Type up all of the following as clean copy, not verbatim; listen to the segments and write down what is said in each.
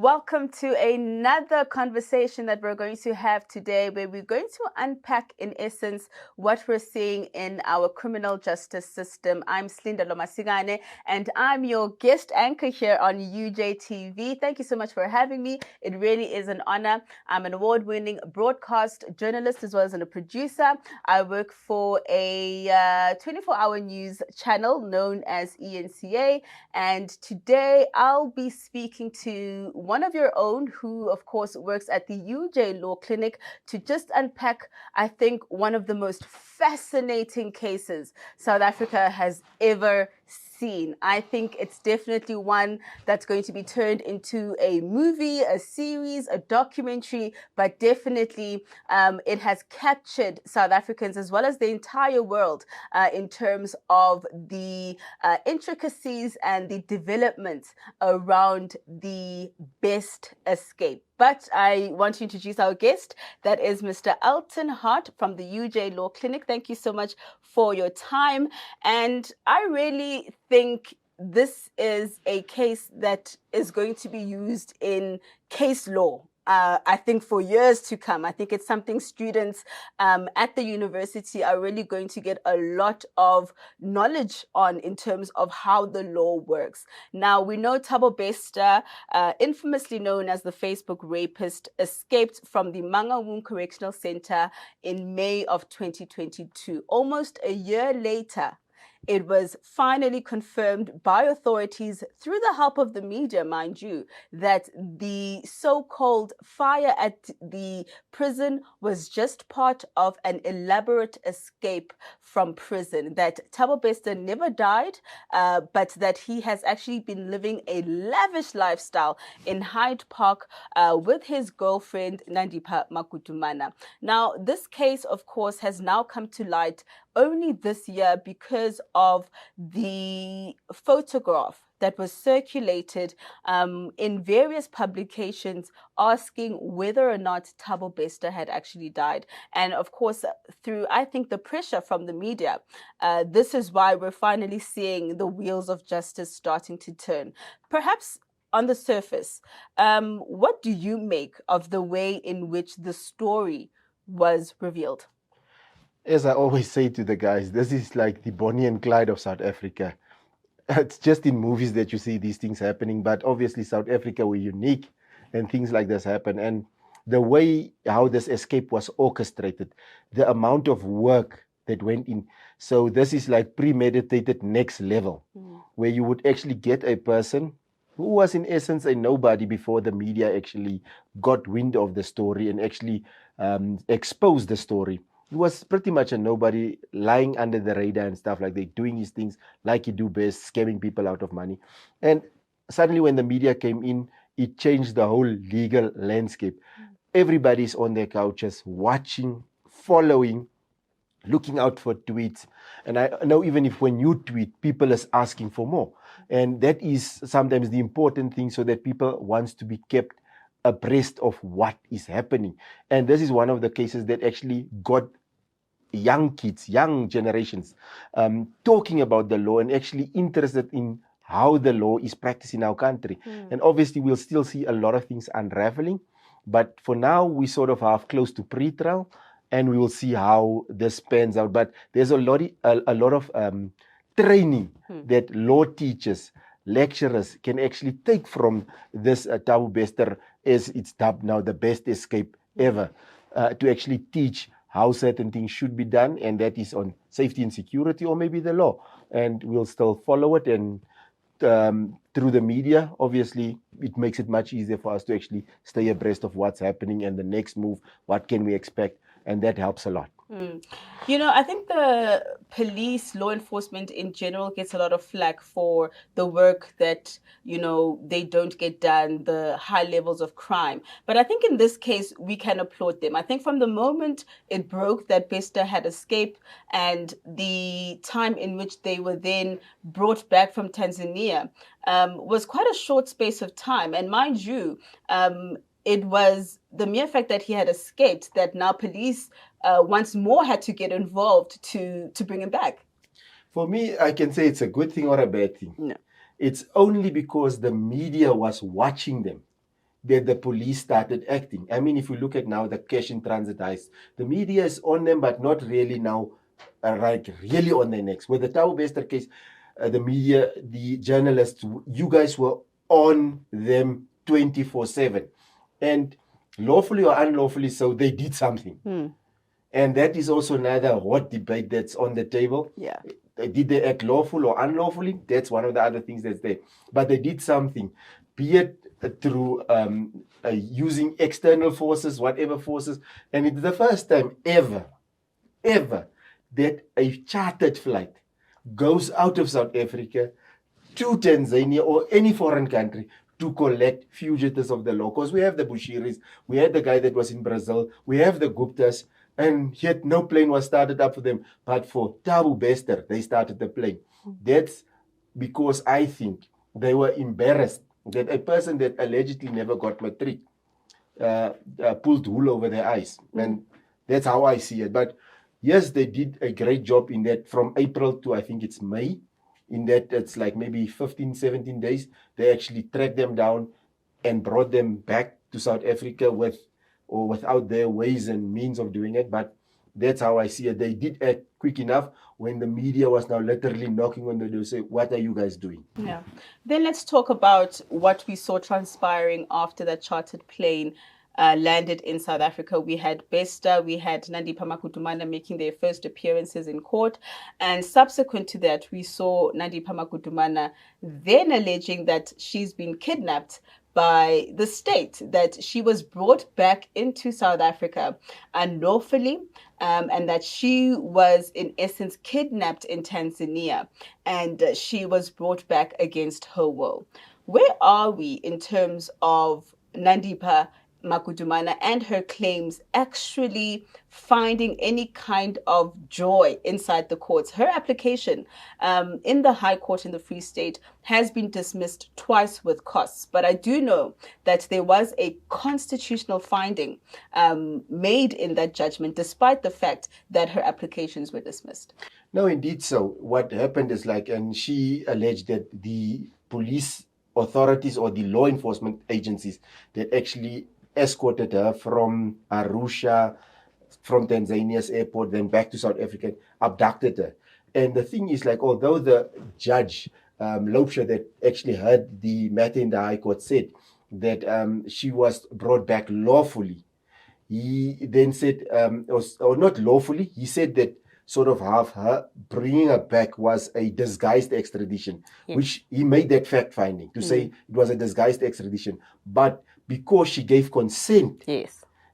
Welcome to another conversation that we're going to have today, where we're going to unpack, in essence, what we're seeing in our criminal justice system. I'm Slindelo Masikane, and I'm your guest anchor here on UJTV. Thank you so much for having me. It really is an honor. I'm an award-winning broadcast journalist as well as a producer. I work for a 24-hour news channel known as eNCA, and today I'll be speaking to one of your own who, of course, works at the UJ Law Clinic to just unpack, I think, one of the most fascinating cases South Africa has ever seen. I think it's definitely one that's going to be turned into a movie, a series, a documentary, but definitely it has captured South Africans as well as the entire world in terms of the intricacies and the developments around the best escape. But I want to introduce our guest. That is Mr. Elton Hart from the UJ Law Clinic. Thank you so much for your time. And I really think this is a case that is going to be used in case law. I think for years to come. I think it's something students at the university are really going to get a lot of knowledge on in terms of how the law works. Now, we know Thabo Bester, infamously known as the Facebook rapist, escaped from the Mangaung Correctional Center in May of 2022. Almost a year later, it was finally confirmed by authorities, through the help of the media, mind you, that the so-called fire at the prison was just part of an elaborate escape from prison, that Thabo Bester never died, but that he has actually been living a lavish lifestyle in Hyde Park with his girlfriend, Nandi Pakum. Now, this case, of course, has now come to light only this year because of the photograph that was circulated in various publications asking whether or not Thabo Bester had actually died. And of course, through, I think, the pressure from the media, this is why we're finally seeing the wheels of justice starting to turn. Perhaps on the surface, what do you make of the way in which the story was revealed? As I always say to the guys, this is like the Bonnie and Clyde of South Africa. It's just in movies that you see these things happening, but obviously South Africa, we're unique and things like this happen. And the way how this escape was orchestrated, the amount of work that went in. So this is like premeditated next level, where you would actually get a person who was in essence a nobody before the media actually got wind of the story and actually exposed the story. He was pretty much a nobody, lying under the radar and stuff like that, doing his things like he do best, scamming people out of money. And suddenly when the media came in, it changed the whole legal landscape. Everybody's on their couches, watching, following, looking out for tweets. And I know even if when you tweet, people is asking for more. And that is sometimes the important thing, so that people wants to be kept abreast of what is happening. And this is one of the cases that actually got young kids, young generations, talking about the law and actually interested in how the law is practiced in our country. And obviously we'll still see a lot of things unraveling, but for now we sort of have close to pre-trial, and we will see how this pans out. But there's a lot of training that law teachers, lecturers can actually take from this Thabo Bester, as it's dubbed now the best escape ever, to actually teach how certain things should be done, and that is on safety and security, or maybe the law. And we'll still follow it, and through the media, obviously, it makes it much easier for us to actually stay abreast of what's happening and the next move, what can we expect, and that helps a lot. You know, I think the police, law enforcement in general gets a lot of flack for the work that, you know, they don't get done, the high levels of crime. But I think in this case, we can applaud them. I think from the moment it broke that Bester had escaped and the time in which they were then brought back from Tanzania was quite a short space of time. And mind you, it was the mere fact that he had escaped that now police once more had to get involved to bring him back. For me, I can say it's a good thing or a bad thing. No. It's only because the media was watching them that the police started acting. I mean, if you look at now the cash in transit heist, the media is on them, but not really now, like really on their necks. With the Thabo Bester case, the media, the journalists, you guys were on them 24/7. And lawfully or unlawfully so, they did something. And that is also another hot debate that's on the table. Yeah. Did they act lawful or unlawfully? That's one of the other things that's there. But they did something, be it through using external forces, whatever forces. And it's the first time ever that a chartered flight goes out of South Africa to Tanzania or any foreign country to collect fugitives of the law. Because we have the Bushiris, we had the guy that was in Brazil, we have the Guptas, and yet no plane was started up for them. But for Thabo Bester, they started the plane. That's because I think they were embarrassed that a person that allegedly never got matric pulled wool over their eyes. And that's how I see it. But yes, they did a great job in that from April to I think it's May. In that it's like maybe 15, 17 days. They actually tracked them down and brought them back to South Africa with or without their ways and means of doing it. But that's how I see it. They did act quick enough when the media was now literally knocking on the door, say, what are you guys doing? Yeah. Then let's talk about what we saw transpiring after that chartered plane landed in South Africa. We had Bester, we had Nandi Pakum making their first appearances in court. And subsequent to that, we saw Nandi Pakum then alleging that she's been kidnapped by the state, that she was brought back into South Africa unlawfully, and that she was in essence kidnapped in Tanzania, and she was brought back against her will. Where are we in terms of Nandipa Makudumana and her claims actually finding any kind of joy inside the courts? Her application in the High Court in the Free State has been dismissed twice with costs. But I do know that there was a constitutional finding made in that judgment, despite the fact that her applications were dismissed. No, indeed so. What happened is and she alleged that the police authorities or the law enforcement agencies that actually escorted her from Arusha, from Tanzania's airport, then back to South Africa, abducted her. And the thing is, although the judge, Lopsha, that actually heard the matter in the High Court said that she was brought back lawfully, he then said, or not lawfully, he said that sort of half her bringing her back was a disguised extradition, which he made that fact finding to say it was a disguised extradition. But because she gave consent,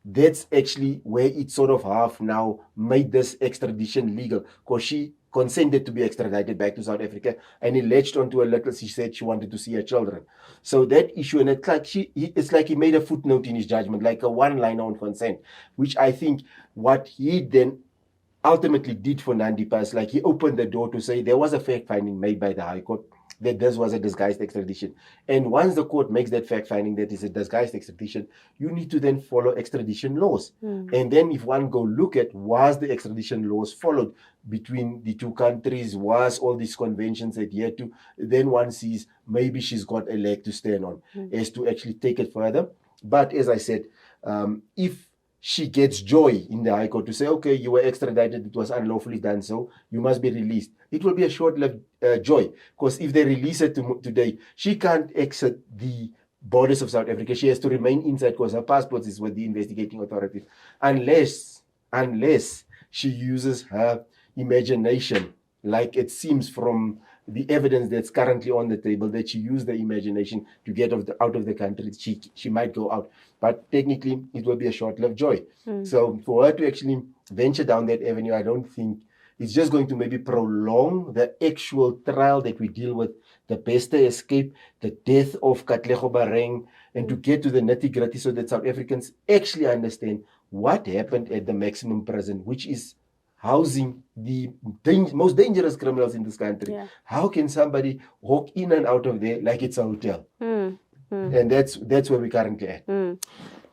that's actually where it sort of half now made this extradition legal, because she consented to be extradited back to South Africa, and he latched onto her little. She said she wanted to see her children. So that issue, and it's like he made a footnote in his judgment, like a one-liner on consent, which I think what he then ultimately did for Nandipa is he opened the door to say there was a fact finding made by the High Court that this was a disguised extradition. And once the court makes that fact finding that it's a disguised extradition, you need to then follow extradition laws. And then if one go look at was the extradition laws followed between the two countries, was all these conventions adhered to, then one sees maybe she's got a leg to stand on as to actually take it further. But as I said, if she gets joy in the High Court to say, okay, you were extradited, it was unlawfully done, so you must be released, it will be a short-lived joy. Because if they release her today, she can't exit the borders of South Africa. She has to remain inside because her passport is with the investigating authorities. Unless she uses her imagination, like it seems from the evidence that's currently on the table, that she used the imagination to get out of the country, she might go out. But technically, it will be a short-lived joy. So for her to actually venture down that avenue, I don't think it's just going to maybe prolong the actual trial that we deal with, the Bester escape, the death of Katlego Bareng, and to get to the nitty-gritty so that South Africans actually understand what happened at the maximum prison, which is housing the most dangerous criminals in this country. How can somebody walk in and out of there like it's a hotel? And that's where we're currently at.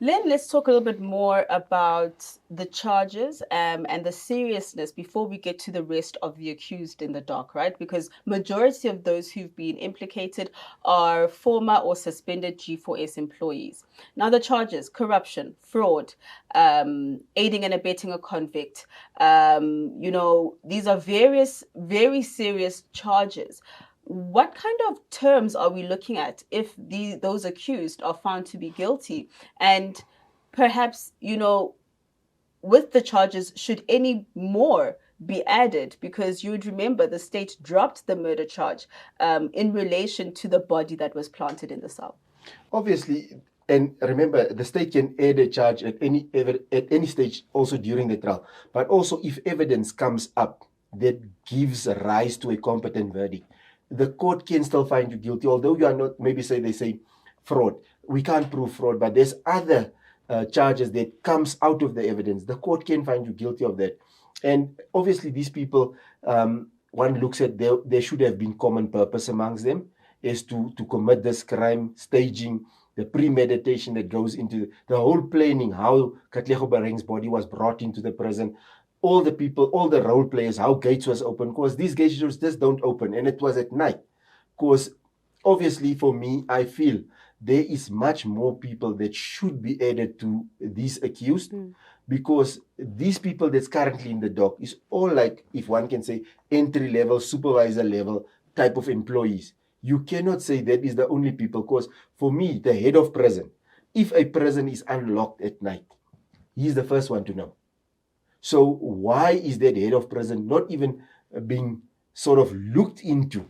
Len, let's talk a little bit more about the charges and the seriousness before we get to the rest of the accused in the dock, right? Because majority of those who've been implicated are former or suspended G4S employees. Now the charges: corruption, fraud, aiding and abetting a convict. These are various very serious charges. What kind of terms are we looking at if those accused are found to be guilty? And perhaps, with the charges, should any more be added? Because you would remember the state dropped the murder charge in relation to the body that was planted in the cell. Obviously, and remember, the state can add a charge at any stage, also during the trial. But also, if evidence comes up that gives rise to a competent verdict, the court can still find you guilty, although you are not, maybe they say fraud. We can't prove fraud, but there's other charges that comes out of the evidence. The court can find you guilty of that. And obviously, these people, one looks at, there should have been common purpose amongst them as to commit this crime, staging, the premeditation that goes into the whole planning, how Katlego Bareng's body was brought into the prison, all the people, all the role players, how gates was open, because these gates just don't open, and it was at night. Because obviously for me, I feel there is much more people that should be added to these accused, because these people that's currently in the dock is all, like, if one can say, entry level, supervisor level type of employees. You cannot say that is the only people, because for me, the head of prison, if a prison is unlocked at night, he's the first one to know. So why is that head of prison not even being sort of looked into?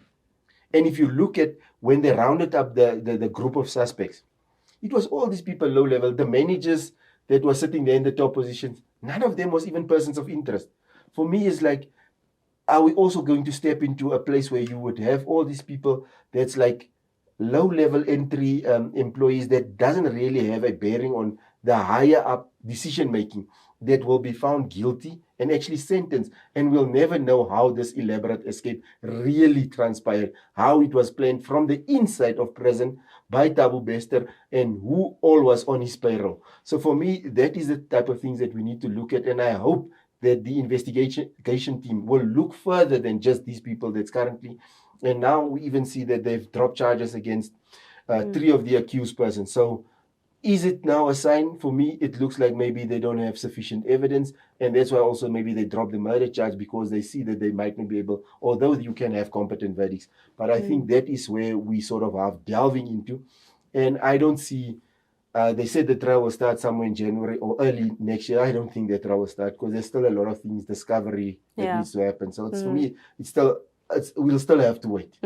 And if you look at when they rounded up the group of suspects, it was all these people low level, the managers that were sitting there in the top positions, none of them was even persons of interest. For me, it's like, are we also going to step into a place where you would have all these people that's like low-level entry employees that doesn't really have a bearing on the higher-up decision-making, that will be found guilty and actually sentenced, and we'll never know how this elaborate escape really transpired, how it was planned from the inside of prison by Thabo Bester, and who all was on his payroll. So for me, that is the type of things that we need to look at, and I hope that the investigation team will look further than just these people that's currently. And now we even see that they've dropped charges against 3 of the accused persons. So is it now a sign? For me, it looks like maybe they don't have sufficient evidence, and that's why also maybe they drop the murder charge, because they see that they might not be able, although you can have competent verdicts. But I think that is where we sort of are delving into. And I don't see, they said the trial will start somewhere in January or early next year. I don't think the trial will start, because there's still a lot of things, discovery that needs to happen. So it's, for me, we'll still have to wait.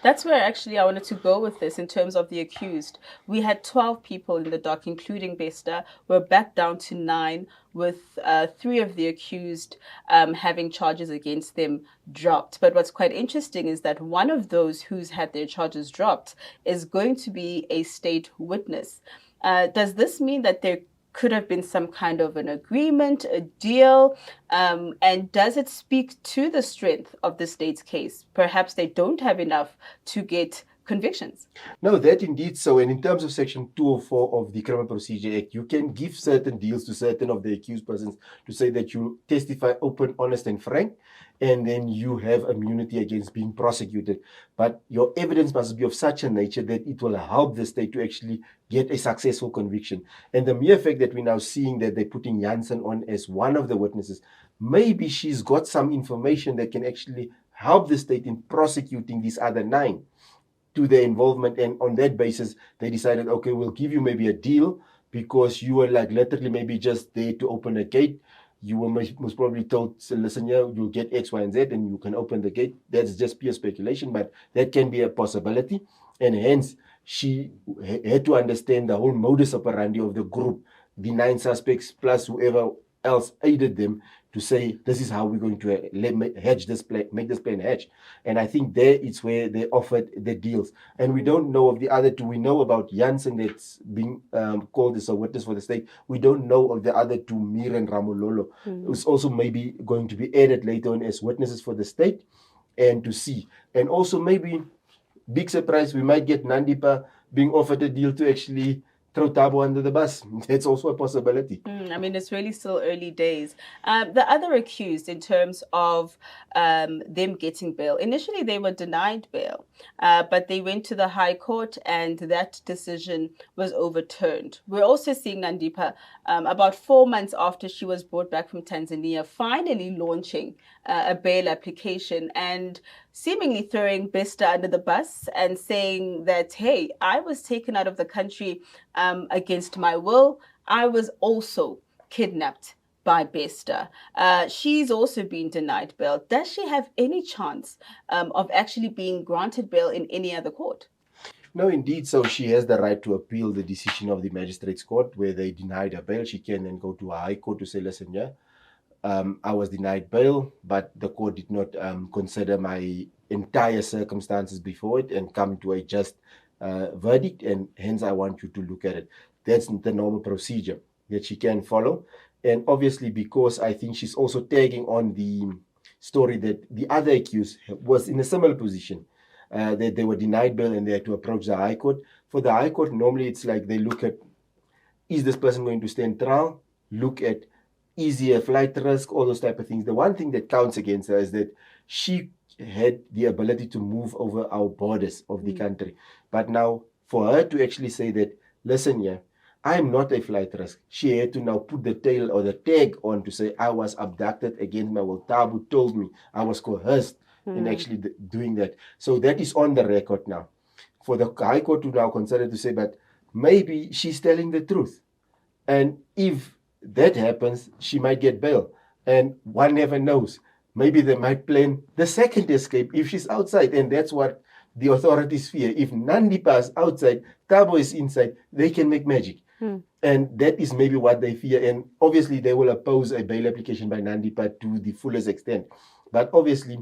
That's where actually I wanted to go with this in terms of the accused. We had 12 people in the dock, including Bester. We're back down to 9, with 3 of the accused having charges against them dropped. But what's quite interesting is that one of those who's had their charges dropped is going to be a state witness. Does this mean that there could have been some kind of an agreement, a deal? And does it speak to the strength of the state's case? Perhaps they don't have enough to get convictions. No, that indeed so. And in terms of Section 204 of the Criminal Procedure Act, you can give certain deals to certain of the accused persons to say that you testify open, honest, and frank, and then you have immunity against being prosecuted. But your evidence must be of such a nature that it will help the state to actually get a successful conviction. And the mere fact that we're now seeing that they're putting Jansen on as one of the witnesses, maybe she's got some information that can actually help the state in prosecuting these other 9 to their involvement. And on that basis, they decided, okay, we'll give you maybe a deal, because you were like literally maybe just there to open a gate. You were most probably told, so listen here, you'll get X, Y, and Z, and you can open the gate. That's just pure speculation, but that can be a possibility. And hence, she had to understand the whole modus operandi of the group, the 9 suspects plus whoever else aided them, to say, this is how we're going to hedge this plan, make this plan hedge. And I think there it's where they offered the deals. And we don't know of the other 2. We know about Jansen that's being called as a witness for the state. We don't know of the other 2, Mir and Ramololo, who's also maybe going to be added later on as witnesses for the state, and to see. And also maybe, big surprise, we might get Nandi Pakum being offered a deal to actually throw Thabo under the bus. That's also a possibility. I mean, it's really still early days. The other accused, in terms of them getting bail, initially they were denied bail, but they went to the High Court and that decision was overturned. We're also seeing Nandipa, about 4 months after she was brought back from Tanzania, finally launching a bail application and seemingly throwing Bester under the bus and saying that, hey, I was taken out of the country against my will. I was also kidnapped by Bester. She's also been denied bail. Does she have any chance of actually being granted bail in any other court? No, indeed. So she has the right to appeal the decision of the magistrates court where they denied her bail. She can then go to a high court to say, listen, yeah, I was denied bail, but the court did not consider my entire circumstances before it and come to a just verdict, and hence I want you to look at it. That's the normal procedure that she can follow. And obviously, because I think she's also tagging on the story that the other accused was in a similar position, that they were denied bail and they had to approach the High Court. For the High Court, normally it's like they look at, is this person going to stand trial? Look at, is he a flight risk? All those type of things. The one thing that counts against her is that she had the ability to move over our borders of the country. But now, for her to actually say that, listen, yeah, I'm not a flight risk. She had to now put the tail or the tag on to say, I was abducted against my will. Thabo told me I was coerced in actually doing that. So that is on the record now. For the High Court to now consider to say, but maybe she's telling the truth. And if that happens, she might get bail. And one never knows. Maybe they might plan the second escape if she's outside. And that's what the authorities fear. If Nandi is outside, Thabo is inside, they can make magic. And that is maybe what they fear. And obviously, they will oppose a bail application by Nandi to the fullest extent. But obviously,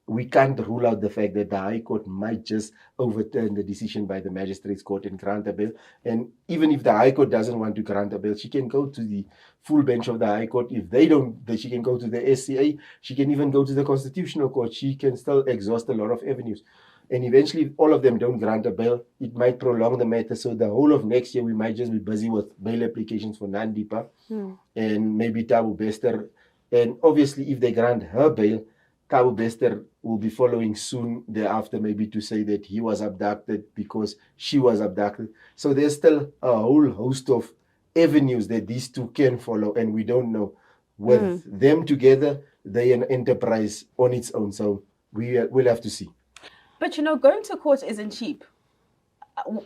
we can't rule out the fact that the High Court might just overturn the decision by the Magistrates Court and grant a bail. And even if the High Court doesn't want to grant a bail, she can go to the full bench of the High Court. If they don't, then she can go to the SCA. She can even go to the Constitutional Court. She can still exhaust a lot of avenues. And eventually, if all of them don't grant a bail, it might prolong the matter. So the whole of next year, we might just be busy with bail applications for Nandipa and maybe Thabo Bester. And obviously, if they grant her bail, Thabo Bester will be following soon thereafter, maybe to say that he was abducted because she was abducted. So there's still a whole host of avenues that these two can follow, and we don't know. With them together, they an enterprise on its own. So we'll have to see. But going to court isn't cheap.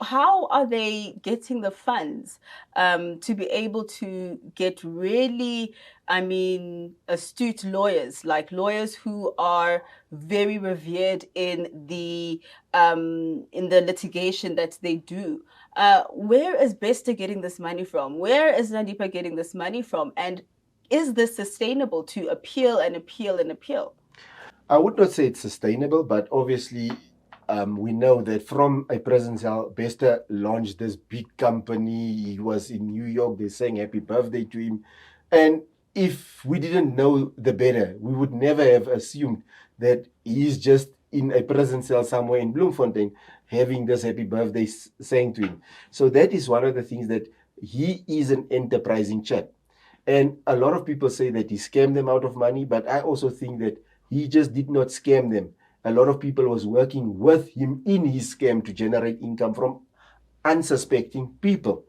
How are they getting the funds to be able to get really, astute lawyers, like lawyers who are very revered in the litigation that they do? Where is Bester getting this money from? Where is Nandipa getting this money from? And is this sustainable to appeal and appeal and appeal? I would not say it's sustainable, but obviously we know that from a presence, Bester launched this big company. He was in New York. They sang happy birthday to him. And if we didn't know the better, we would never have assumed that he's just in a prison cell somewhere in Bloemfontein having this happy birthday sang to him. So that is one of the things, that he is an enterprising chap. And a lot of people say that he scammed them out of money, but I also think that he just did not scam them. A lot of people was working with him in his scam to generate income from unsuspecting people.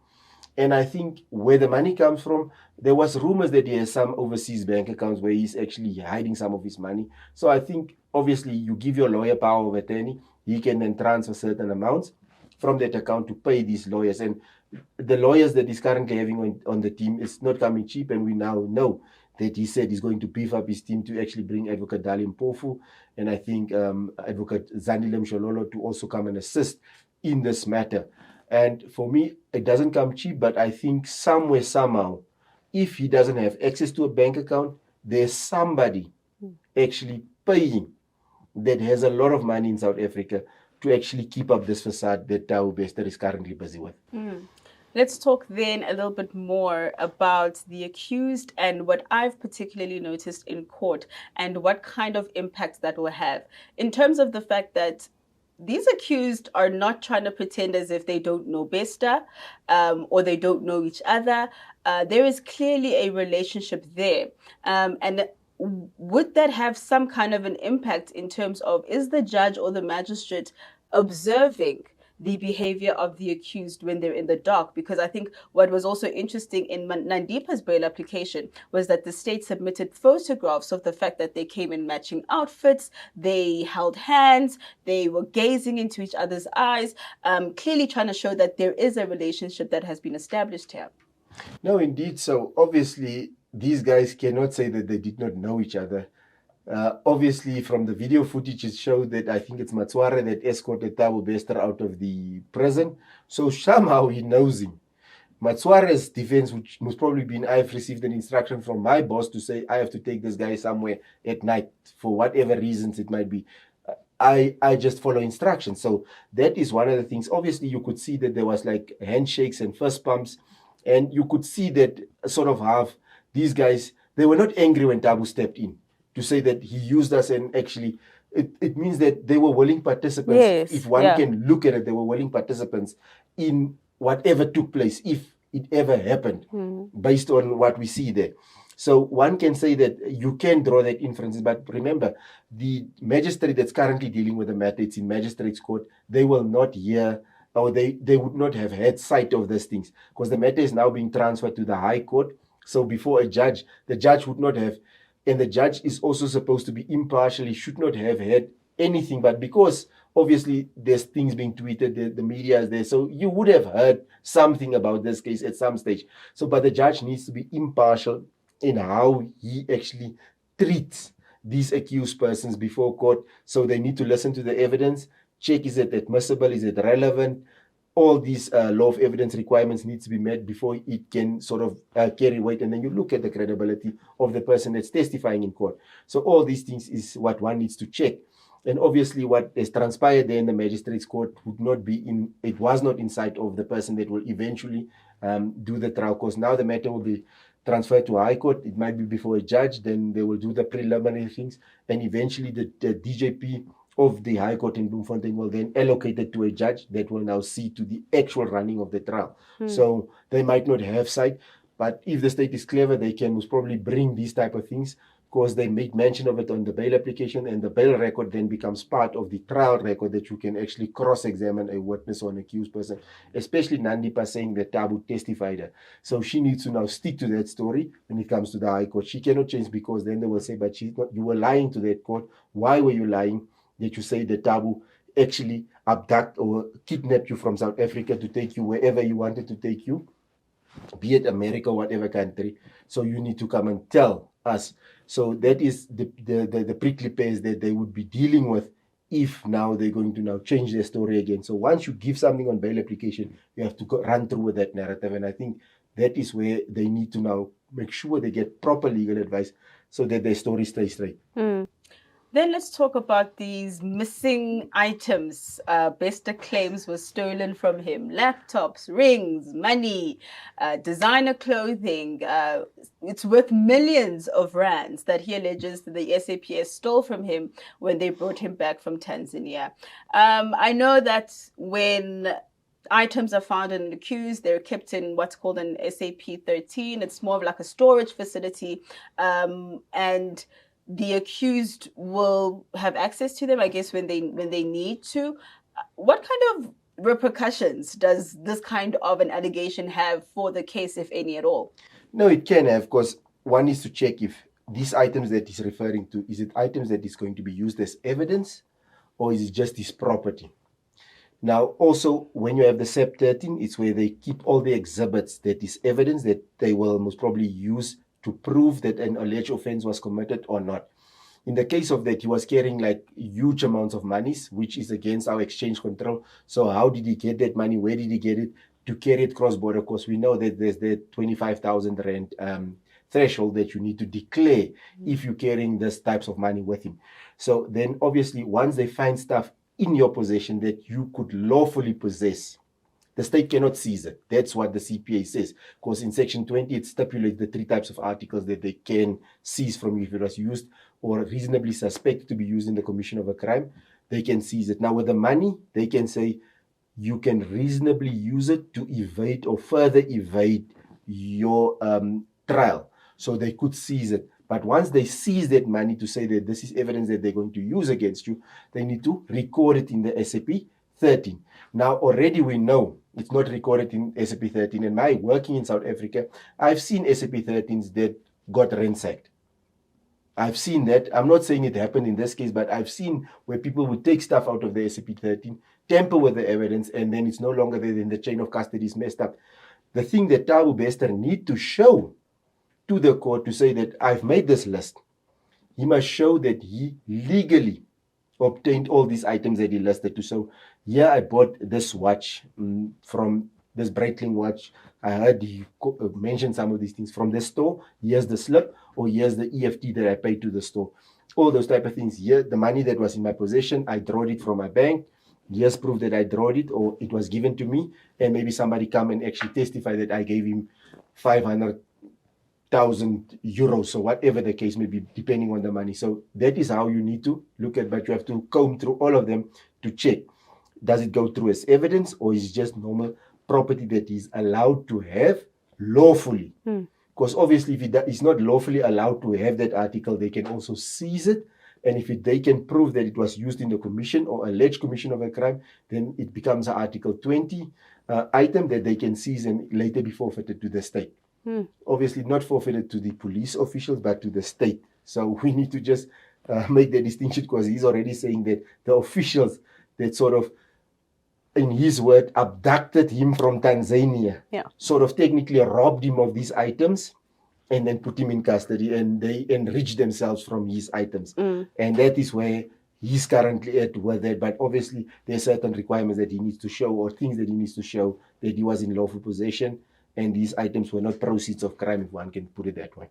And I think where the money comes from, there was rumors that he has some overseas bank accounts where he's actually hiding some of his money. So I think, obviously, you give your lawyer power of attorney, he can then transfer certain amounts from that account to pay these lawyers. And the lawyers that he's currently having on the team is not coming cheap, and we now know that he said he's going to beef up his team to actually bring Advocate Dali Mpofu and I think Advocate Zandile Mshololo to also come and assist in this matter. And for me, it doesn't come cheap, but I think somewhere, somehow, if he doesn't have access to a bank account, there's somebody actually paying that has a lot of money in South Africa to actually keep up this facade that Thabo Bester is currently busy with. Let's talk then a little bit more about the accused and what I've particularly noticed in court and what kind of impact that will have in terms of the fact that these accused are not trying to pretend as if they don't know Bester, or they don't know each other. There is clearly a relationship there. And would that have some kind of an impact in terms of, is the judge or the magistrate observing the behavior of the accused when they're in the dock? Because I think what was also interesting in Nandipa's bail application was that the state submitted photographs of the fact that they came in matching outfits, they held hands, they were gazing into each other's eyes, clearly trying to show that there is a relationship that has been established here. No, indeed. So obviously, these guys cannot say that they did not know each other. Obviously, from the video footage, it showed that I think it's Matswara that escorted Thabo Bester out of the prison. So somehow he knows him. Matswara's defense, which most probably been, I've received an instruction from my boss to say I have to take this guy somewhere at night for whatever reasons it might be. I just follow instructions. So that is one of the things. Obviously, you could see that there was like handshakes and fist bumps. And you could see that sort of half these guys, they were not angry when Thabo stepped in to say that he used us, and actually it means that they were willing participants. Yes, if one can look at it, they were willing participants in whatever took place, if it ever happened, based on what we see there. So one can say that you can draw that inferences, but remember, the magistrate that's currently dealing with the matter, it's in magistrate's court, they will not hear, or they would not have had sight of these things, because the matter is now being transferred to the High Court. So before a judge, the judge would not have, and the judge is also supposed to be impartial, he should not have had anything, but because obviously there's things being tweeted, the media is there, so you would have heard something about this case at some stage. So, but the judge needs to be impartial in how he actually treats these accused persons before court. So they need to listen to the evidence, check, is it admissible, is it relevant? All these law of evidence requirements need to be met before it can sort of carry weight. And then you look at the credibility of the person that's testifying in court. So all these things is what one needs to check. And obviously what has transpired there in the magistrate's court would not be in, it was not in sight of the person that will eventually do the trial, because now the matter will be transferred to a High Court. It might be before a judge, then they will do the preliminary things, and eventually the DJP of the High Court in Bloemfontein will then allocate it to a judge that will now see to the actual running of the trial. So they might not have sight, but if the state is clever, they can most probably bring these type of things, because they make mention of it on the bail application, and the bail record then becomes part of the trial record that you can actually cross-examine a witness or an accused person, especially Nandi Pakum saying that Thabo testified. So she needs to now stick to that story when it comes to the High Court. She cannot change, because then they will say, but she's not, you were lying to that court. Why were you lying? That you say that Thabo actually abducted or kidnapped you from South Africa to take you wherever you wanted to take you, be it America or whatever country. So you need to come and tell us. So that is the prickly pears that they would be dealing with if now they're going to now change their story again. So once you give something on bail application, you have to run through with that narrative. And I think that is where they need to now make sure they get proper legal advice so that their story stays straight. Then let's talk about these missing items. Bester claims were stolen from him: laptops, rings, money, designer clothing. It's worth millions of rands that he alleges the SAPS stole from him when they brought him back from Tanzania. I know that when items are found in an accused, they're kept in what's called an SAP 13. It's more of like a storage facility, and the accused will have access to them, I guess, when they need to. What kind of repercussions does this kind of an allegation have for the case, if any at all? No, it can have, because one needs to check if these items that he's referring to, is it items that is going to be used as evidence, or is it just his property? Now, also, when you have the SAP 13, it's where they keep all the exhibits that is evidence that they will most probably use to prove that an alleged offense was committed or not. In the case of that, he was carrying like huge amounts of monies, which is against our exchange control. So how did he get that money? Where did he get it? To carry it cross-border, because we know that there's the 25,000 rand threshold that you need to declare if you're carrying these types of money with him. So then obviously once they find stuff in your possession that you could lawfully possess, the state cannot seize it. That's what the CPA says. Because in Section 20, it stipulates the 3 types of articles that they can seize from you if it was used or reasonably suspected to be used in the commission of a crime. they can seize it. Now with the money, they can say you can reasonably use it to evade or further evade your trial. So they could seize it. But once they seize that money to say that this is evidence that they're going to use against you, they need to record it in the SAP 13. Now already we know it's not recorded in SAP 13. And my working in South Africa, I've seen SAP 13s that got ransacked. I've seen that. I'm not saying it happened in this case, but I've seen where people would take stuff out of the SAP 13, tamper with the evidence, and then it's no longer there, then the chain of custody is messed up. The thing that Thabo Bester need to show to the court to say that I've made this list, he must show that he legally obtained all these items that he listed to. So, yeah, I bought this watch from this Breitling watch. I heard he mentioned some of these things from the store. Here's the slip, or here's the EFT that I paid to the store. All those type of things. Here, the money that was in my possession, I drawed it from my bank. Here's proof that I drawed it, or it was given to me. And maybe somebody come and actually testify that I gave him 500,000 euros, or whatever the case may be, depending on the money. So that is how you need to look at, but you have to comb through all of them to check. Does it go through as evidence, or is it just normal property that is allowed to have lawfully? Because obviously if it is not lawfully allowed to have that article, they can also seize it. And if they can prove that it was used in the commission or alleged commission of a crime, then it becomes an Article 20 item that they can seize and later be forfeited to the state. Obviously not forfeited to the police officials, but to the state. So we need to just make the distinction, because he's already saying that the officials that sort of, in his word, abducted him from Tanzania, sort of technically robbed him of these items and then put him in custody, and they enriched themselves from his items. And that is where he's currently at with that. But obviously there are certain requirements that he needs to show, or things that he needs to show, that he was in lawful possession and these items were not proceeds of crime, if one can put it that way.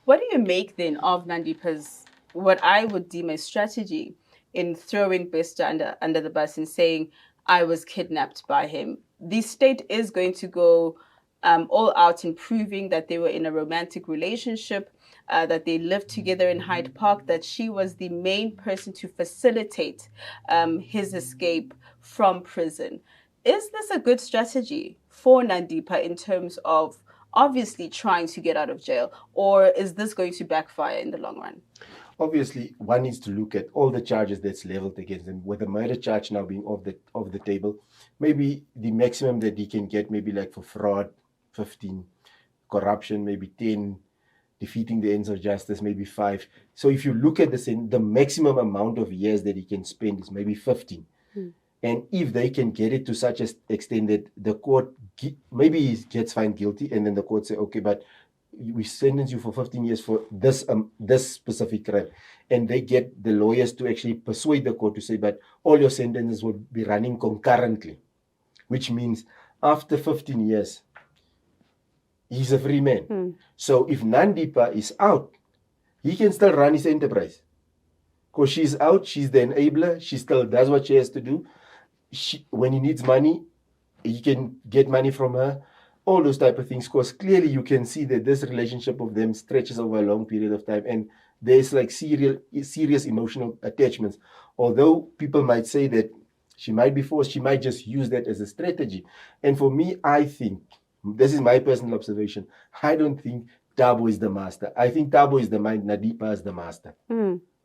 What do you make then of Nandipa's, what I would deem a strategy in throwing Bester under the bus and saying, I was kidnapped by him? The state is going to go all out in proving that they were in a romantic relationship, that they lived together in Hyde Park, that she was the main person to facilitate his escape from prison. Is this a good strategy for Nandipa in terms of obviously trying to get out of jail, or is this going to backfire in the long run? Obviously, one needs to look at all the charges that's leveled against him, with the murder charge now being off the table. Maybe the maximum that he can get, maybe like for fraud, 15, corruption, maybe 10, defeating the ends of justice, maybe 5. So if you look at the maximum amount of years that he can spend is maybe 15. And if they can get it to such an extent that the court, maybe he gets found guilty, and then the court say, okay, but we sentence you for 15 years for this specific crime. And they get the lawyers to actually persuade the court to say, but all your sentences will be running concurrently, which means after 15 years, he's a free man. So if Nandipa is out, he can still run his enterprise. Because she's out, she's the enabler, she still does what she has to do. When he needs money, he can get money from her, all those type of things. Because clearly you can see that this relationship of them stretches over a long period of time, and there's like serious emotional attachments. Although people might say that she might be forced, she might just use that as a strategy. And for me, I think, this is my personal observation, I don't think Thabo is the master. I think Thabo is the mind, Nandipa is the master.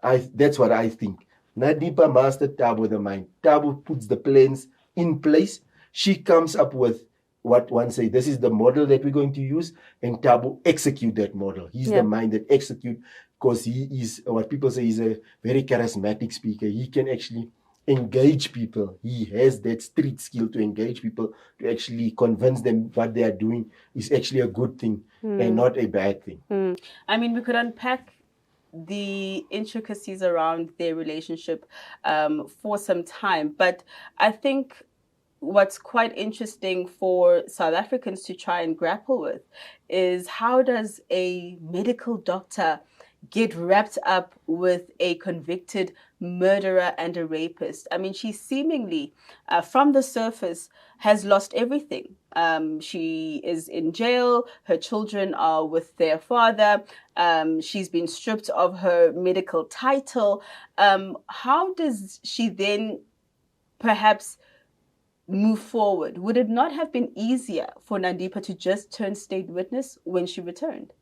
That's what I think. Nandipa mastered Thabo the mind. Thabo puts the plans in place. She comes up with what one say, this is the model that we're going to use, and Thabo execute that model. He's the mind that execute, because he is, what people say, he's a very charismatic speaker. He can actually engage people. He has that street skill to engage people, to actually convince them what they are doing is actually a good thing and not a bad thing. I mean, we could unpack the intricacies around their relationship for some time, but I think what's quite interesting for South Africans to try and grapple with is, how does a medical doctor get wrapped up with a convicted murderer and a rapist. I mean, she seemingly, from the surface, has lost everything. She is in jail. Her children are with their father. She's been stripped of her medical title. How does she then perhaps move forward? Would it not have been easier for Nandipa to just turn state witness when she returned?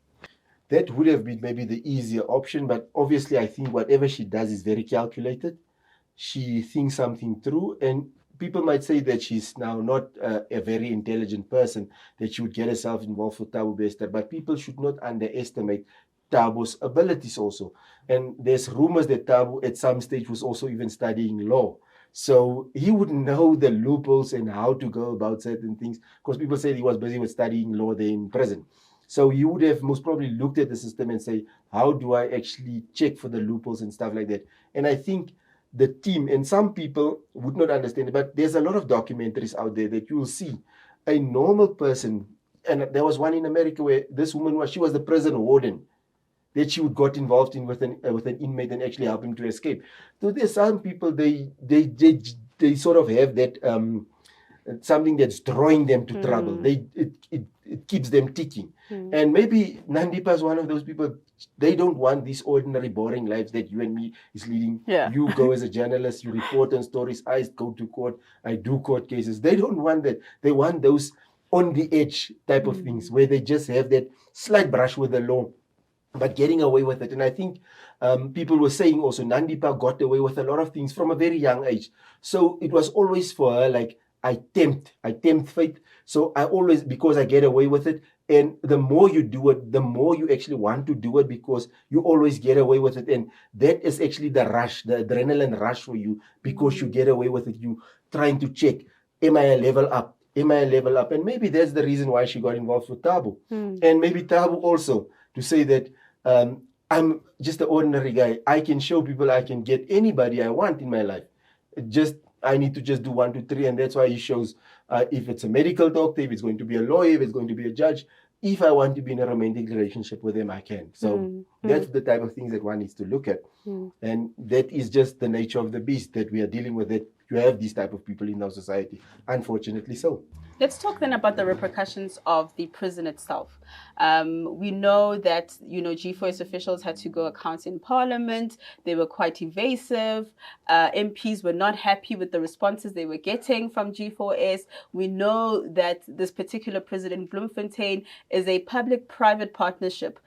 That would have been maybe the easier option, but obviously I think whatever she does is very calculated. She thinks something through, and people might say that she's now not a very intelligent person, that she would get herself involved with Thabo Bester, but people should not underestimate Thabo's abilities also. And there's rumors that Thabo at some stage was also even studying law. So he would know the loopholes and how to go about certain things, because people say he was busy with studying law there in prison. So you would have most probably looked at the system and say, how do I actually check for the loopholes and stuff like that? And I think the team, and some people would not understand it, but there's a lot of documentaries out there that you will see a normal person. And there was one in America where this woman she was the prison warden, that she would got involved in with an inmate and actually help him to escape. So there's some people, they sort of have that something that's drawing them to trouble. It keeps them ticking. And maybe Nandipa is one of those people. They don't want these ordinary, boring lives that you and me is leading. Yeah. You go as a journalist, you report on stories. I go to court, I do court cases. They don't want that. They want those on the edge type of things where they just have that slight brush with the law, but getting away with it. And I think people were saying also Nandipa got away with a lot of things from a very young age. So it was always for her like, I tempt fate. So I always, because I get away with it. And the more you do it, the more you actually want to do it, because you always get away with it. And that is actually the rush, the adrenaline rush for you, because you get away with it. You trying to check, am I a level up? Am I a level up? And maybe that's the reason why she got involved with Thabo. And maybe Thabo also, to say that I'm just an ordinary guy. I can show people I can get anybody I want in my life. I need to just do 1, 2, 3, and that's why he shows if it's a medical doctor, if it's going to be a lawyer, if it's going to be a judge. If I want to be in a romantic relationship with them, I can. So that's the type of things that one needs to look at. And that is just the nature of the beast that we are dealing with, that you have these type of people in our society, unfortunately so. Let's talk then about the repercussions of the prison itself. We know that, G4S officials had to go account in Parliament. They were quite evasive. MPs were not happy with the responses they were getting from G4S. We know that this particular prison in Bloemfontein is a public-private partnership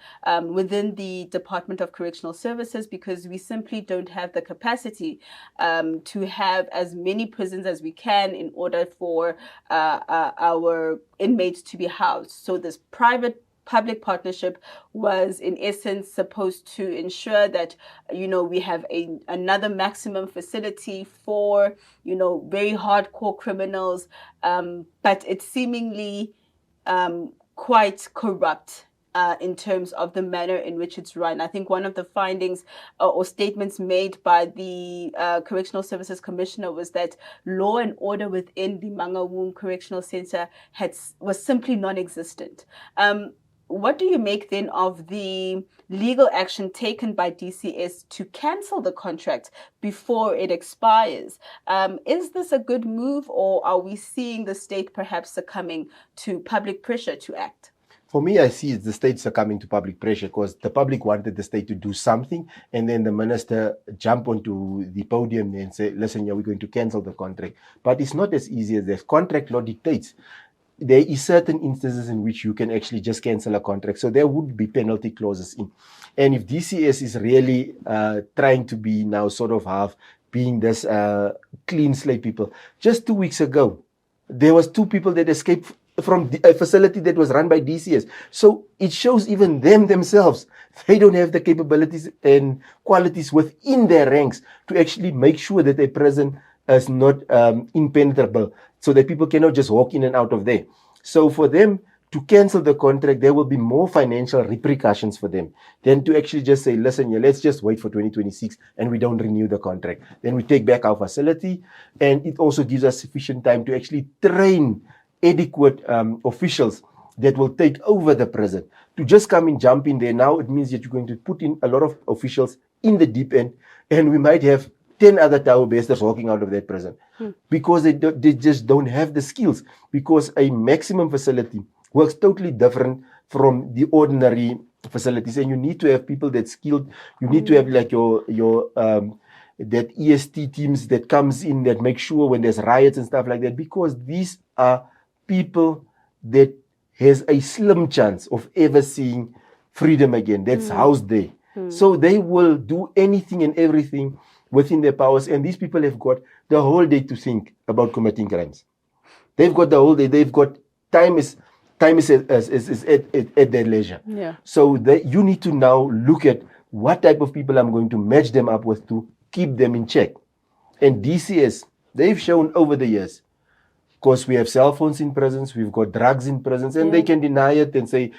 within the Department of Correctional Services, because we simply don't have the capacity to have as many prisons as we can in order for our inmates to be housed. So this private-public partnership was in essence supposed to ensure that, we have another maximum facility for, very hardcore criminals, but it's seemingly quite corrupt in terms of the manner in which it's run. I think one of the findings or statements made by the Correctional Services Commissioner was that law and order within the Mangaung Correctional Center was simply non-existent. What do you make then of the legal action taken by DCS to cancel the contract before it expires? Is this a good move, or are we seeing the state perhaps succumbing to public pressure to act? For me, I see it's the state succumbing to public pressure, because the public wanted the state to do something, and then the minister jump onto the podium and say, listen, we're going to cancel the contract. But it's not as easy as this. Contract law dictates there is certain instances in which you can actually just cancel a contract. So there would be penalty clauses in. And if DCS is really trying to be now sort of half being this clean slate people, just 2 weeks ago, there was 2 people that escaped from a facility that was run by DCS. So it shows even themselves, they don't have the capabilities and qualities within their ranks to actually make sure that a prison is not impenetrable, so that people cannot just walk in and out of there. So for them to cancel the contract, there will be more financial repercussions for them than to actually just say, listen, let's just wait for 2026 and we don't renew the contract. Then we take back our facility, and it also gives us sufficient time to actually train adequate officials that will take over the prison to just come and jump in there. Now it means that you're going to put in a lot of officials in the deep end, and we might have 10 other Thabo Besters walking out of that prison because they just don't have the skills, because a maximum facility works totally different from the ordinary facilities, and you need to have people that's skilled. You need to have like your that EST teams that comes in that make sure when there's riots and stuff like that, because these are people that has a slim chance of ever seeing freedom again. That's housed there. So they will do anything and everything within their powers, and these people have got the whole day to think about committing crimes. They've got the whole day. They've got time is at their leisure. Yeah. So you need to now look at what type of people I'm going to match them up with to keep them in check. And DCS, they've shown over the years, because we have cell phones in prisons, we've got drugs in prisons, and they can deny it and say,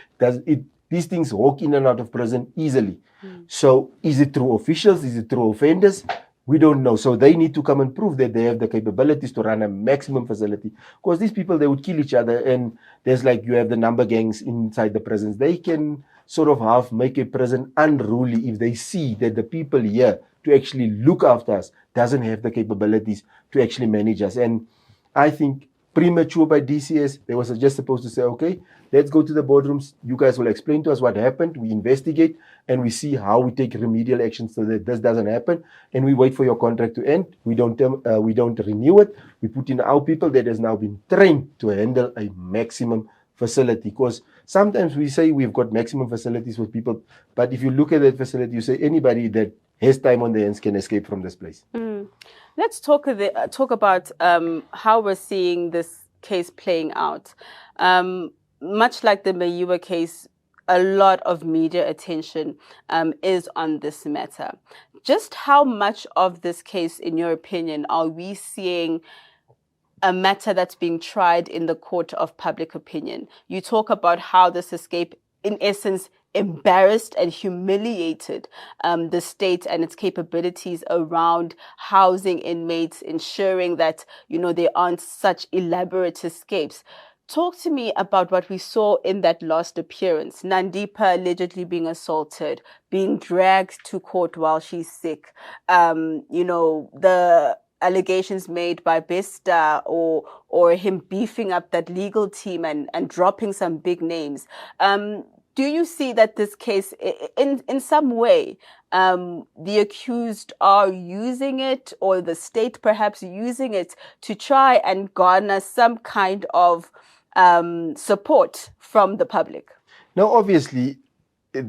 these things walk in and out of prison easily. So is it through officials? Is it through offenders? We don't know. So they need to come and prove that they have the capabilities to run a maximum facility. Because these people, they would kill each other. And there's like, you have the number gangs inside the prisons. They can sort of make a prison unruly if they see that the people here to actually look after us doesn't have the capabilities to actually manage us. And I think premature by DCS, they was just supposed to say, okay, let's go to the boardrooms. You guys will explain to us what happened. We investigate and we see how we take remedial action so that this doesn't happen. And we wait for your contract to end. We don't renew it. We put in our people that has now been trained to handle a maximum facility. Because sometimes we say we've got maximum facilities with people, but if you look at that facility, you say anybody that has time on their hands can escape from this place. Let's talk about how we're seeing this case playing out. Much like the Mayuba case, a lot of media attention is on this matter. Just how much of this case, in your opinion, are we seeing a matter that's being tried in the court of public opinion? You talk about how this escape, in essence, embarrassed and humiliated the state and its capabilities around housing inmates, ensuring that, there aren't such elaborate escapes. Talk to me about what we saw in that last appearance. Nandipa allegedly being assaulted, being dragged to court while she's sick. The allegations made by Bester or him beefing up that legal team and dropping some big names. Do you see that this case, in some way, the accused are using it, or the state perhaps using it to try and garner some kind of support from the public? Now, obviously,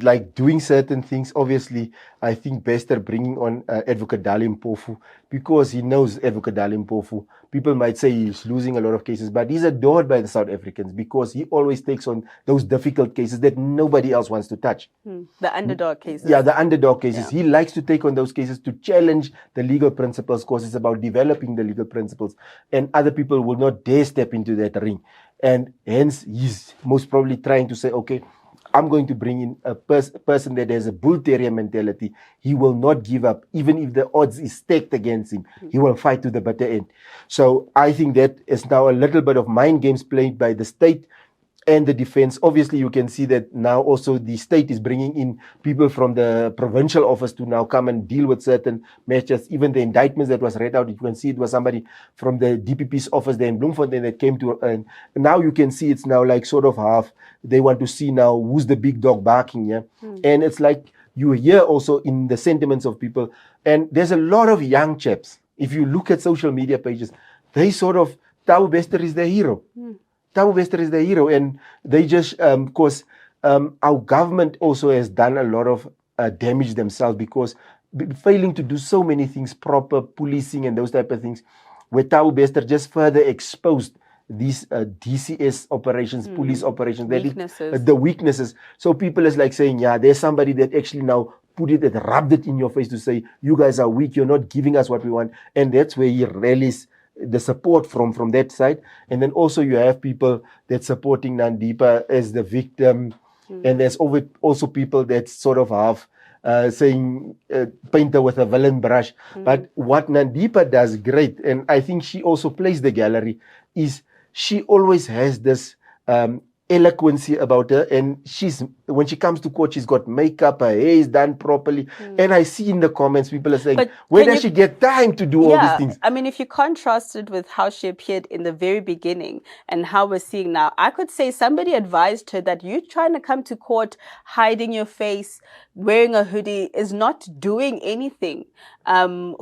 like doing certain things, obviously, I think Bester bringing on Advocate Dali Mpofu, because he knows Advocate Dali Mpofu. People might say he's losing a lot of cases, but he's adored by the South Africans because he always takes on those difficult cases that nobody else wants to touch. The underdog cases. Yeah, the underdog cases. Yeah. He likes to take on those cases to challenge the legal principles, because it's about developing the legal principles, and other people will not dare step into that ring. And hence, he's most probably trying to say, okay, I'm going to bring in a person that has a bull terrier mentality. He will not give up. Even if the odds is stacked against him, he will fight to the bitter end. So I think that is now a little bit of mind games played by the state and the defense. Obviously, you can see that now also the state is bringing in people from the provincial office to now come and deal with certain matters. Even the indictments that was read out, you can see it was somebody from the DPP's office there in Bloemfontein that came to, and now you can see it's now like sort of half. They want to see now who's the big dog barking, yeah? And it's like you hear also in the sentiments of people, and there's a lot of young chaps. If you look at social media pages, they sort of, Thabo Bester is their hero. Thabo Bester is the hero, and they just, because our government also has done a lot of damage themselves, because failing to do so many things, proper policing and those type of things, where Thabo Bester just further exposed these DCS operations, police operations, the weaknesses. So people is like saying, yeah, there's somebody that actually now put it, that rubbed it in your face to say, you guys are weak, you're not giving us what we want, and that's where he rallies the support from that side. And then also you have people that supporting Nandipa as the victim, and there's also people that sort of have saying paint her with a villain brush. But what Nandipa does great, and I think she also plays the gallery, is she always has this eloquency about her, and when she comes to court, she's got makeup, her hair is done properly, and I see in the comments people are saying, But where does she get time to do all these things? I mean, if you contrast it with how she appeared in the very beginning and how we're seeing now, I could say somebody advised her that you trying to come to court hiding your face, wearing a hoodie is not doing anything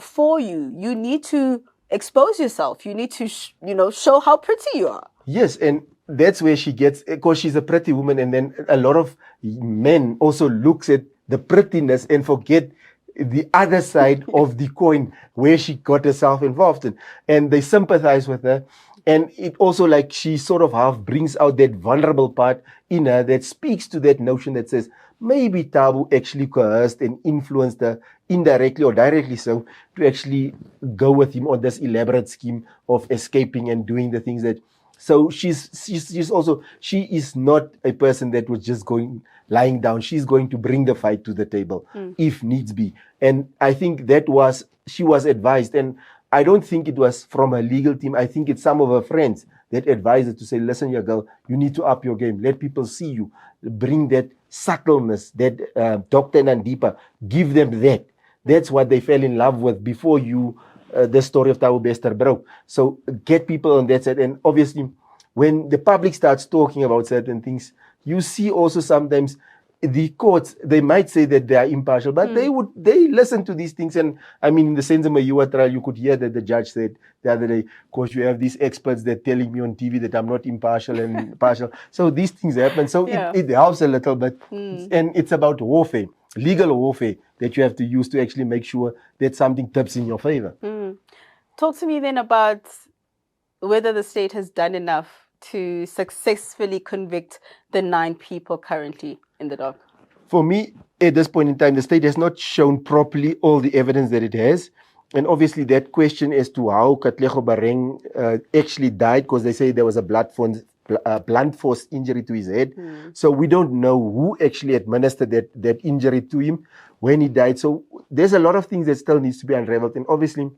for you. You need to expose yourself. You need to, show how pretty you are. Yes, and that's where she gets, because she's a pretty woman, and then a lot of men also looks at the prettiness and forget the other side of the coin where she got herself involved in, and they sympathize with her. And it also, like, she sort of half brings out that vulnerable part in her that speaks to that notion that says maybe Thabo actually coerced and influenced her indirectly or directly so to actually go with him on this elaborate scheme of escaping and doing the things that. So she is not a person that was just lying down. She's going to bring the fight to the table if needs be. And I think she was advised, and I don't think it was from her legal team. I think it's some of her friends that advised her to say, listen, your girl, you need to up your game. Let people see you. Bring that subtleness, that Dr. Nandipa, give them that. That's what they fell in love with before the story of Thabo Bester broke. So get people on that side. And obviously, when the public starts talking about certain things, you see also sometimes the courts, they might say that they are impartial, but they listen to these things. And I mean, in the sense of a UA trial, you could hear that the judge said the other day, course, you have these experts that telling me on TV that I'm not impartial and partial. So these things happen. So it helps a little bit. And it's about warfare, legal warfare, that you have to use to actually make sure that something tips in your favor. Talk to me then about whether the state has done enough to successfully convict the 9 people currently in the dock. For me, at this point in time, the state has not shown properly all the evidence that it has. And obviously that question as to how Katlego Bareng actually died, because they say there was a blunt force injury to his head. So we don't know who actually administered that injury to him when he died. So there's a lot of things that still needs to be unraveled. And obviously,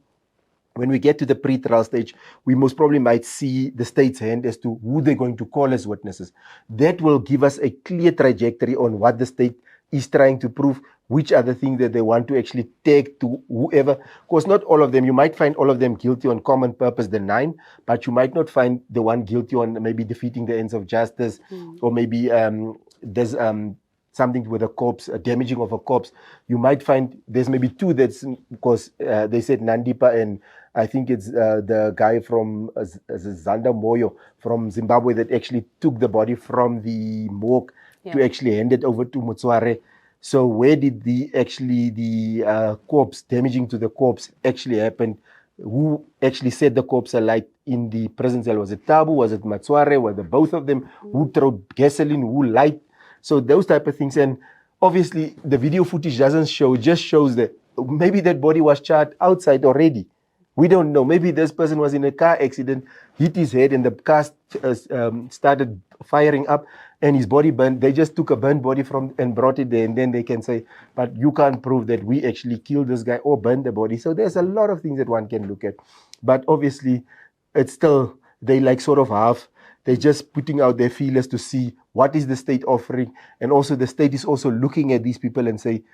when we get to the pre-trial stage, we most probably might see the state's hand as to who they're going to call as witnesses. That will give us a clear trajectory on what the state is trying to prove, which are the things that they want to actually take to whoever. Of course, not all of them. You might find all of them guilty on common purpose, the 9, but you might not find the one guilty on maybe defeating the ends of justice, or maybe there's something with a corpse, a damaging of a corpse. You might find there's maybe 2 that's, because they said Nandipa, and I think it's the guy from Zanda Moyo from Zimbabwe that actually took the body from the morgue to actually hand it over to Motsware. So where did the corpse, damaging to the corpse actually happen? Who actually set the corpse alight in the prison cell? Was it Thabo? Was it Motsware? Were the both of them? Who threw gasoline? Who light? So those type of things. And obviously the video footage doesn't show, it just shows that maybe that body was charred outside already. We don't know. Maybe this person was in a car accident, hit his head, and the car started firing up, and his body burned. They just took a burnt body and brought it there, and then they can say, but you can't prove that we actually killed this guy or burned the body. So there's a lot of things that one can look at. But obviously, it's still, they like sort of half. They're just putting out their feelers to see what is the state offering. And also the state is also looking at these people and say,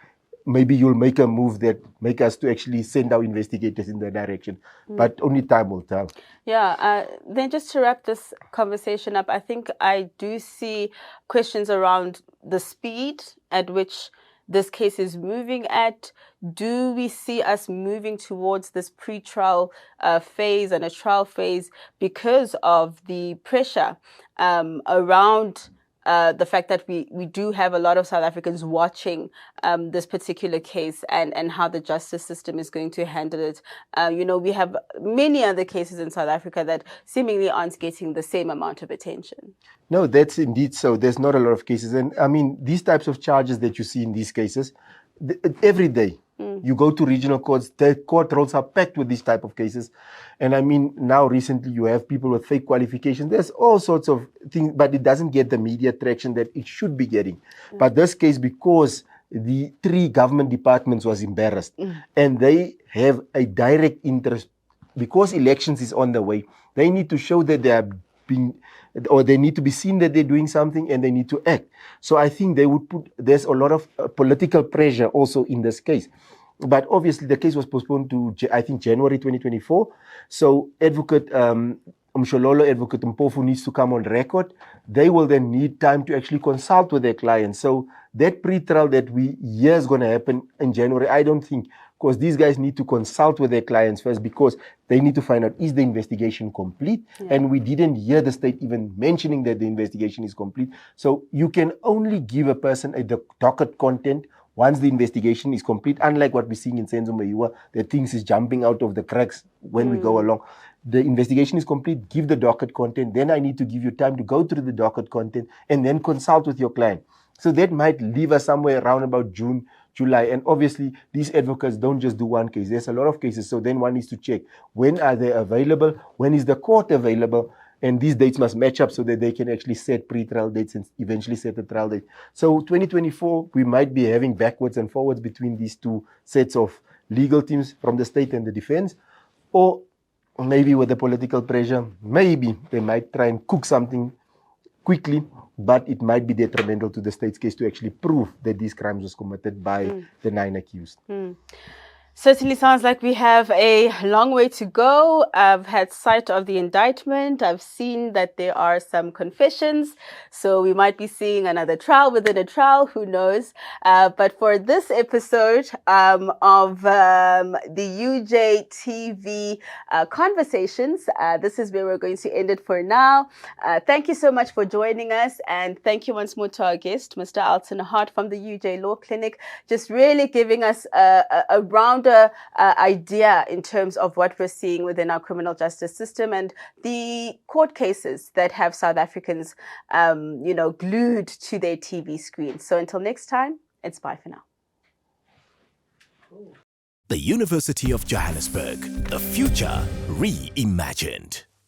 maybe you'll make a move that make us to actually send our investigators in that direction. But only time will tell. Then just to wrap this conversation up, I think I do see questions around the speed at which this case is moving at. Do we see us moving towards this pre-trial phase and a trial phase because of the pressure around the fact that we do have a lot of South Africans watching this particular case and how the justice system is going to handle it? We have many other cases in South Africa that seemingly aren't getting the same amount of attention. No, that's indeed so. There's not a lot of cases. And I mean, these types of charges that you see in these cases, every day, you go to regional courts, the court rolls are packed with these type of cases. And I mean, now recently you have people with fake qualifications. There's all sorts of things, but it doesn't get the media traction that it should be getting. But this case, because the 3 government departments was embarrassed, and they have a direct interest, because elections is on the way, they need to show that they are being, or they need to be seen that they're doing something and they need to act. So I think they would there's a lot of political pressure also in this case. But obviously the case was postponed to, I think, January 2024. So Advocate Mshololo, Advocate Mpofu needs to come on record. They will then need time to actually consult with their clients. So that pre-trial that we hear is going to happen in January, I don't think, because these guys need to consult with their clients first, because they need to find out, is the investigation complete? Yeah. And we didn't hear the state even mentioning that the investigation is complete. So you can only give a person the docket content once the investigation is complete, unlike what we're seeing in Senzo Mayiwa, that things is jumping out of the cracks when we go along. The investigation is complete, give the docket content, then I need to give you time to go through the docket content and then consult with your client. So that might leave us somewhere around about June, July. And obviously, these advocates don't just do one case. There's a lot of cases. So then one needs to check, when are they available? When is the court available? And these dates must match up so that they can actually set pre-trial dates and eventually set a trial date. So 2024, we might be having backwards and forwards between these two sets of legal teams from the state and the defense. Or maybe with the political pressure, maybe they might try and cook something quickly, but it might be detrimental to the state's case to actually prove that these crimes was committed by the 9 accused. Certainly sounds like we have a long way to go. I've had sight of the indictment. I've seen that there are some confessions. So we might be seeing another trial within a trial, who knows. But for this episode of the UJTV conversations, this is where we're going to end it for now. Thank you so much for joining us. And thank you once more to our guest, Mr. Elton Hart from the UJ Law Clinic, just really giving us a rounder idea in terms of what we're seeing within our criminal justice system and the court cases that have South Africans, glued to their TV screens. So until next time, it's bye for now. The University of Johannesburg, the future reimagined.